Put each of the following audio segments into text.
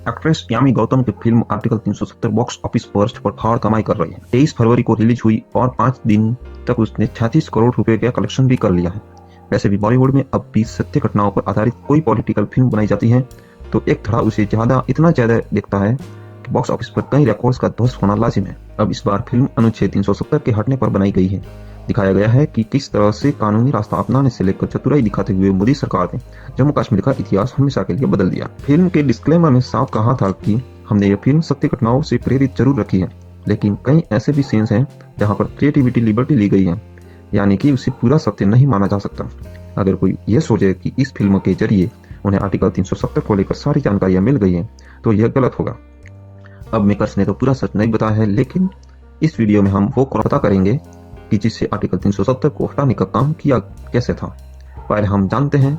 Actress Yami Gautam की film article 370 box office पर फाड़ कमाई कर रही है। 23 फरवरी को रिलीज हुई और 5 दिन तक उसने 36 करोड़ रुपए का कलेक्शन भी कर लिया है। वैसे भी बॉलीवुड में अब भी सत्य घटनाओं पर आधारित कोई पॉलिटिकल फिल्म बनाई जाती है तो एक धड़ा उसे इतना ज्यादा दिखता है कि बॉक्स ऑफिस पर कई रिकॉर्ड्स का ध्वस्त होना लाजिम है। अब इस बार फिल्म अनुच्छेद 370 के हटने पर बनाई गई है। दिखाया गया है कि किस तरह से कानूनी रास्ता अपनाने से लेकर चतुराई दिखाते हुए मोदी सरकार ने जम्मू कश्मीर का इतिहास हमेशा के लिए बदल दिया। फिल्म के डिस्क्लेमर में साफ कहा था कि हमने यह फिल्म सत्य घटनाओं से प्रेरित जरूर रखी है, लेकिन कई ऐसे भी सीन्स हैं जहां पर क्रिएटिविटी लिबर्टी ली गई है, यानी कि उसे पूरा सत्य नहीं माना जा सकता। अगर कोई ये सोचे कि इस फिल्म के जरिए उन्हें आर्टिकल 370 को लेकर सारी जानकारियां मिल गई हैं तो यह गलत होगा। अब मेकर्स ने तो पूरा सच नहीं बताया है, लेकिन इस वीडियो में हम वो पता करेंगे कि जिससे आर्टिकल 370 को हटाने का काम किया कैसे था। पहले हम जानते हैं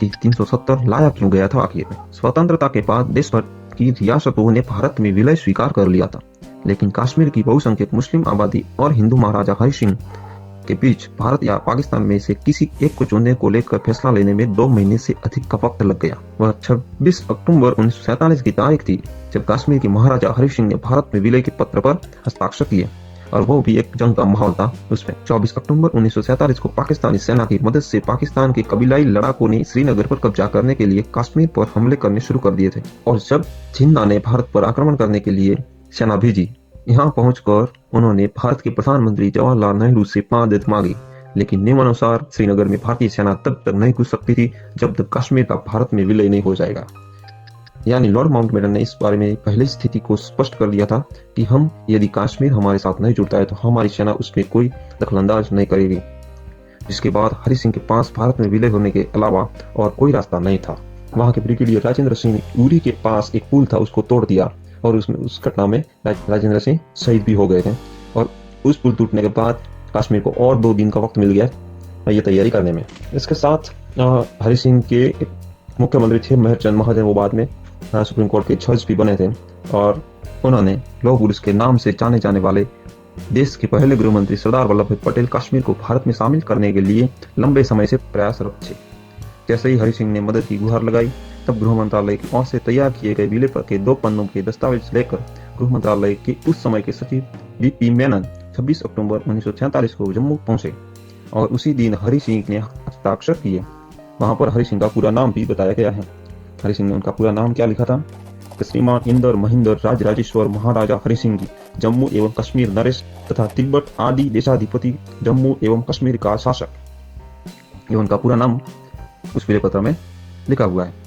कि 370 लाया क्यों गया था। आखिर में स्वतंत्रता के बाद देश भर की रियासतों ने भारत में विलय स्वीकार कर लिया था, लेकिन कश्मीर की बहुसंख्यक मुस्लिम आबादी और हिंदू महाराजा हरि सिंह के बीच भारत या पाकिस्तान में से किसी एक को चुनने को लेकर फैसला लेने में 2 महीने से अधिक का वक्त लग गया। वह 26 अक्टूबर 1947 की तारीख थी जब कश्मीर के महाराजा हरि सिंह ने भारत में विलय के पत्र पर हस्ताक्षर किए, और वो भी एक जंग का माहौल था उसमें। 24 अक्टूबर 1947 को पाकिस्तानी सेना की मदद से पाकिस्तान के कबीलाई लड़ाकों ने श्रीनगर पर कब्जा करने के लिए कश्मीर पर हमले करने शुरू कर दिए थे, और जब जिन्ना ने भारत पर आक्रमण करने के लिए सेना भेजी, यहाँ पहुंचकर उन्होंने भारत के प्रधानमंत्री जवाहरलाल नेहरू से मदद मांगी, लेकिन नियमानुसार श्रीनगर में भारतीय सेना तब तक नहीं घुस सकती थी जब तक कश्मीर का भारत में विलय नहीं हो जाएगा। यानी लॉर्ड माउंटबेटन ने इस बारे में पहले स्थिति को स्पष्ट कर दिया था कि हम यदि कश्मीर हमारे साथ नहीं जुड़ता है तो हमारी सेना उसमें कोई दखलंदाज नहीं करेगी। जिसके बाद हरि सिंह के पास भारत में विलय होने के अलावा और कोई रास्ता नहीं था। वहां के ब्रिगेडियर राजेंद्र सिंह ने उरी के पास एक पुल था उसको तोड़ दिया, और उसमें उस घटना में राजेंद्र सिंह शहीद भी हो गए थे। और उस पुल टूटने के बाद कश्मीर को और 2 दिन का वक्त मिल गया ये तैयारी करने में। इसके साथ हरि सिंह के मुख्यमंत्री थे मेहरचंद महाजन, वो बाद में सुप्रीम कोर्ट के जज भी बने थे, और उन्होंने लौह पुरुष के नाम से जाने जाने वाले देश के पहले गृह मंत्री सरदार वल्लभ भाई पटेल कश्मीर को भारत में शामिल करने के लिए लंबे समय से प्रयासरत थे। जैसे ही हरि सिंह ने मदद की गुहार लगाई, तब गृह मंत्रालय की ओर से तैयार किए गए विलय के 2 पन्नों के दस्तावेज लेकर गृह मंत्रालय के उस समय के सचिव वीपी मेनन 26 अक्टूबर 1946 को जम्मू पहुंचे, और उसी दिन हरि सिंह ने हस्ताक्षर किए। वहां पर हरि सिंह का पूरा नाम भी बताया गया है। हरि सिंह ने उनका पूरा नाम क्या लिखा था? श्रीमान इंदर महेंद्र राजराजेश्वर महाराजा हरि सिंह जी, जम्मू एवं कश्मीर नरेश तथा तिब्बत आदि देशाधिपति, जम्मू एवं कश्मीर का शासक। ये उनका पूरा नाम उस विलय पत्र में लिखा हुआ है।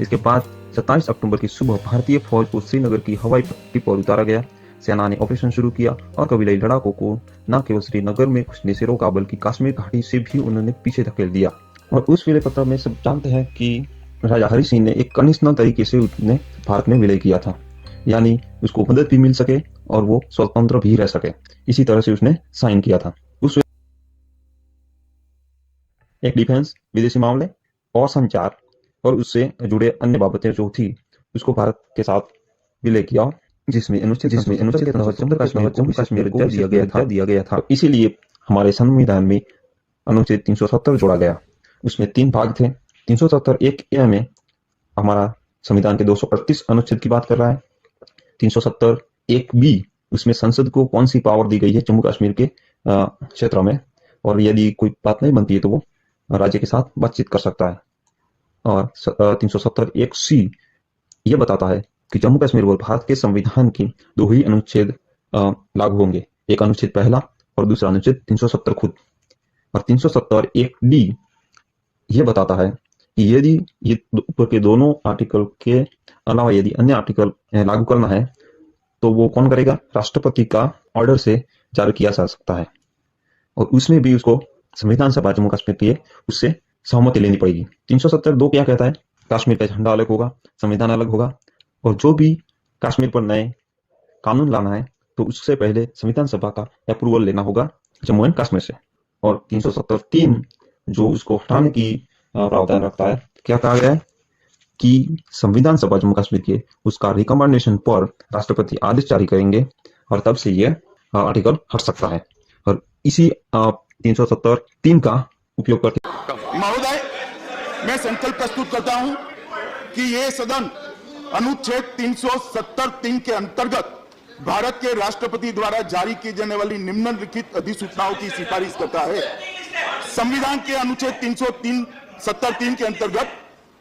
इसके बाद 27 अक्टूबर की सुबह भारतीय फौज को श्रीनगर की हवाई पट्टी पर उतारा गया। सेना ने ऑपरेशन शुरू किया और कबीलाई लड़ाकों को न केवल श्रीनगर में घुसने से रोका, बल्कि कश्मीर घाटी से भी उन्होंने पीछे धकेल दिया। और उस विलय पत्र में सब जानते हैं कि राजा हरि सिंह ने एक कंडीशनल तरीके से उसने भारत में विलय किया था, यानी उसको मदद भी मिल सके और वो स्वतंत्र भी रह सके। इसी तरह से उसने साइन किया था। उस एक डिफेंस, विदेशी मामले और संचार और उससे जुड़े अन्य बाबतें जो थी उसको भारत के साथ विलय किया, जिसमें अनुच्छेद जम्मू कश्मीर को दिया गया था। इसीलिए हमारे संविधान में अनुच्छेद 370 जोड़ा गया। उसमें 3 भाग थे। 370 एक ए में हमारा संविधान के 238 अनुच्छेद की बात कर रहा है। 370 एक बी, उसमें संसद को कौन सी पावर दी गई है जम्मू कश्मीर के क्षेत्र में, और यदि कोई बात नहीं बनती है तो वो राज्य के साथ बातचीत कर सकता है। और 370 एक सी ये बताता है कि जम्मू कश्मीर और भारत के संविधान के 2 ही अनुच्छेद लागू होंगे, एक अनुच्छेद पहला और दूसरा अनुच्छेद 370 खुद। और 370 एक डी ये बताता है कि यदि ये ऊपर के दोनों आर्टिकल के अलावा यदि अन्य आर्टिकल लागू करना है तो वो कौन करेगा? राष्ट्रपति का ऑर्डर से जारी किया जा सकता है, और उसमें भी उसको संविधान सभा जम्मू कश्मीर की उससे सहमति लेनी पड़ेगी। 370 2 क्या कहता है? कश्मीर का झंडा अलग होगा, संविधान अलग होगा, और जो भी कश्मीर पर नए कानून लाना है तो उससे पहले संविधान सभा का अप्रूवल लेना होगा जम्मू एंड कश्मीर से। और 370 3 जो उसको हटाने की प्रावधान रखता है, क्या कहा गया है कि संविधान सभा जम्मू कश्मीर के उसका रिकमेंडेशन पर राष्ट्रपति आदेश जारी करेंगे, और तब से ये आर्टिकल हट सकता है। और इसी 370 3 का उपयोग करके महोदय, मैं संकल्प प्रस्तुत करता हूं कि ये सदन अनुच्छेद 370(3) के अंतर्गत भारत के राष्ट्रपति द्वारा जारी की जाने वाली निम्नलिखित अधिसूचनाओं की सिफारिश करता है। संविधान के अनुच्छेद 370(3) के अंतर्गत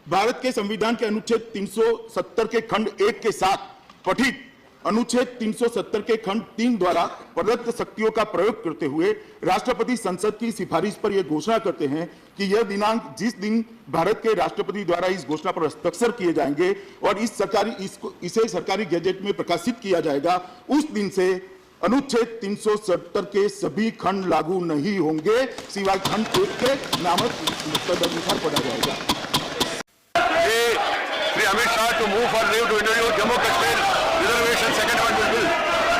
भारत के संविधान के अनुच्छेद 370 के खंड 1 के साथ पठित अनुच्छेद 370 के खंड 3 द्वारा प्रदत्त शक्तियों का प्रयोग करते हुए राष्ट्रपति संसद की सिफारिश पर यह घोषणा करते हैं कि यह दिनांक जिस दिन भारत के राष्ट्रपति द्वारा इस घोषणा पर हस्ताक्षर किए जाएंगे और इसे सरकारी गैजेट में प्रकाशित किया जाएगा, उस दिन से अनुच्छेद 370 के सभी खंड लागू नहीं होंगे, सिवाय खंड 1 के नामक तदनुसार पढ़ा जाएगा। Shri Amit Shah to move for leave to introduce Jammu Kashmir reservation second amendment bill.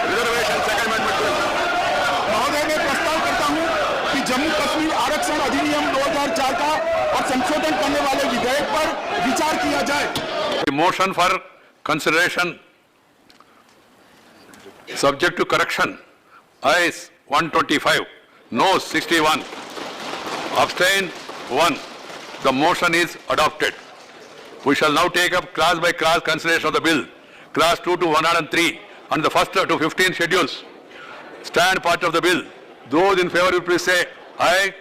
Reservation second amendment bill. महोदय, मैं प्रस्ताव करता हूं कि जम्मू कश्मीर आरक्षण अधिनियम 2004 का और संशोधन करने वाले विधेयक पर विचार किया जाए। Motion for consideration subject to correction ayes 125, noes 61, abstain 1. The motion is adopted. We shall now take up class by class consideration of the bill. Class 2 to 103 and the first to 15 schedules. Stand part of the bill. Those in favor will please say aye.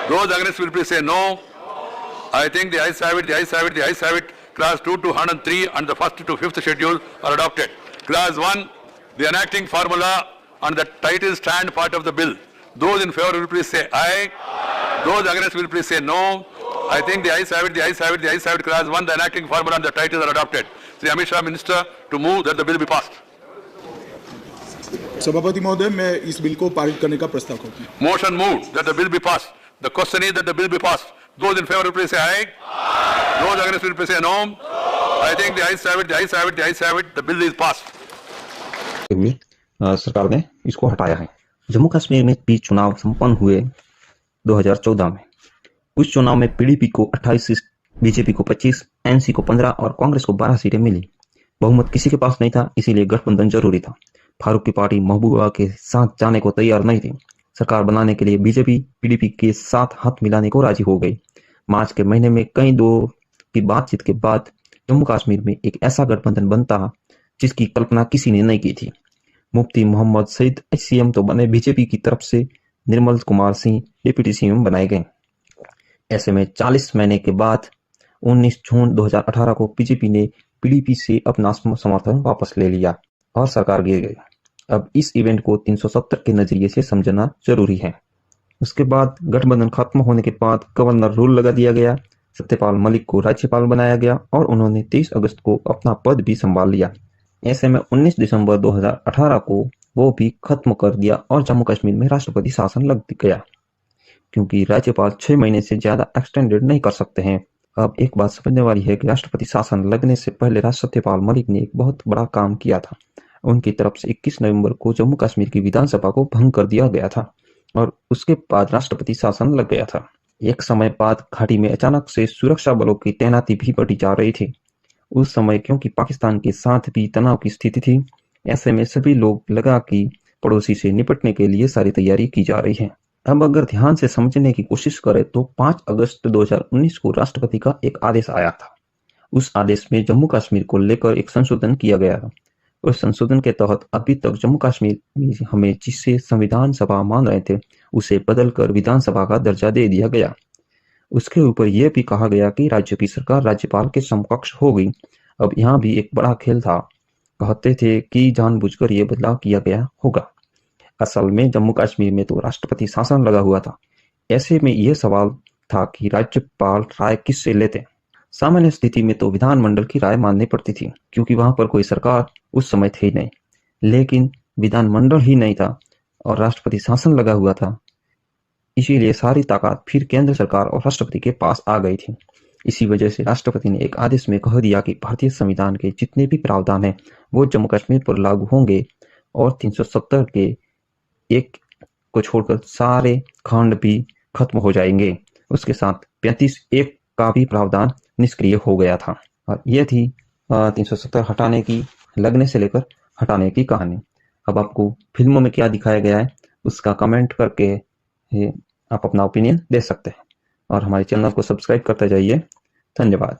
Those against will please say no. I think the ayes have it, the ayes have it, the ayes have it. Class 2 to 103 and the first to 5th schedule are adopted. Class 1, the enacting formula and the title stand part of the bill. Those in favor will please say aye. Those against will please say no. I think the ayes have it, the ayes have it, the ayes have it. Class 1, the enacting formula and the titles are adopted. Shri Amit Shah, Minister, to move that the bill be passed. सभापति महोदय, मैं इस bill को पारित करने का प्रस्ताव करता हूं। Motion moved that the bill be passed. The question is that the bill be passed. Those in favor will please say aye. Those against will please say no. I think the ayes have it, the ayes have it, the ayes have it. The bill is passed. सरकार ने इसको हटाया है। जम्मू कश्मीर में 20 चुनाव संपन्न हुए 2014 में। उस चुनाव में पीडीपी को 28 सीट, बीजेपी को 25, एनसी को 15 और कांग्रेस को 12 सीटें मिली। बहुमत किसी के पास नहीं था, इसीलिए गठबंधन जरूरी था। फारूक की पार्टी महबूबा के साथ जाने को तैयार नहीं थी। सरकार बनाने के लिए बीजेपी पीडीपी के साथ हाथ मिलाने को राजी हो गई। मार्च के महीने में कई दौर की बातचीत के बाद जम्मू कश्मीर में एक ऐसा गठबंधन बनता जिसकी कल्पना किसी ने नहीं की थी। मुफ्ती मोहम्मद सईद सीएम तो बने, बीजेपी की तरफ से निर्मल कुमार सिंह डिप्टी सीएम बनाए गए। ऐसे में 40 महीने के बाद 19 जून 2018 को बीजेपी ने पीडीपी से अपना समर्थन वापस ले लिया और सरकार गिर गई। अब इस इवेंट को 370 के नजरिए से समझना जरूरी है। उसके बाद गठबंधन खत्म होने के बाद गवर्नर रूल लगा दिया गया, सत्यपाल मलिक को राज्यपाल बनाया गया और उन्होंने 23 अगस्त को अपना पद भी संभाल लिया। ऐसे में 19 दिसंबर 2018 को वो भी खत्म कर दिया और जम्मू कश्मीर में राष्ट्रपति शासन लग गया, क्योंकि राज्यपाल 6 महीने से ज्यादा एक्सटेंडेड नहीं कर सकते हैं। अब एक बात समझने वाली है कि राष्ट्रपति शासन लगने से पहले सत्यपाल मलिक ने एक बहुत बड़ा काम किया था। उनकी तरफ से 21 नवंबर को जम्मू कश्मीर की विधानसभा को भंग कर दिया गया था और उसके बाद राष्ट्रपति शासन लग गया था। एक समय बाद घाटी में अचानक से सुरक्षा बलों की तैनाती भी बढ़ी जा रही थी। उस समय क्योंकि पाकिस्तान के साथ भी तनाव की स्थिति थी, ऐसे में सभी लोग लगा कि पड़ोसी से निपटने के लिए सारी तैयारी की जा रही है। अब अगर ध्यान से समझने की कोशिश करें तो 5 अगस्त 2019 को राष्ट्रपति का एक आदेश आया था। उस आदेश में जम्मू कश्मीर को लेकर एक संशोधन किया गया था। उस संशोधन के तहत अभी तक जम्मू कश्मीर में हमें जिसे संविधान सभा मान रहे थे उसे बदलकर विधानसभा का दर्जा दे दिया गया। उसके ऊपर यह भी कहा गया कि राज्य की सरकार राज्यपाल के समकक्ष होगी। अब यहाँ भी एक बड़ा खेल था। कहते थे कि जानबूझकर यह बदलाव किया गया होगा। असल में जम्मू कश्मीर में तो राष्ट्रपति शासन लगा हुआ था। ऐसे में यह सवाल था कि राज्यपाल राय किससे लेते। सामान्य स्थिति में तो विधानमंडल की राय माननी पड़ती थी, क्योंकि वहां पर कोई सरकार उस समय थी नहीं। लेकिन विधानमंडल ही नहीं था और राष्ट्रपति शासन लगा हुआ था, इसीलिए सारी ताकत फिर केंद्र सरकार और राष्ट्रपति के पास आ गई थी। इसी वजह से राष्ट्रपति ने एक आदेश में कह दिया कि भारतीय संविधान के जितने भी प्रावधान हैं वो जम्मू कश्मीर पर लागू होंगे और 370 के एक को छोड़कर सारे खंड भी खत्म हो जाएंगे। उसके साथ 35(1) का भी प्रावधान निष्क्रिय हो गया था। और यह थी 370 हटाने की, लगने से लेकर हटाने की कहानी। अब आपको फिल्मों में क्या दिखाया गया है उसका कमेंट करके आप अपना ओपिनियन दे सकते हैं और हमारे चैनल को सब्सक्राइब करते जाइए। धन्यवाद।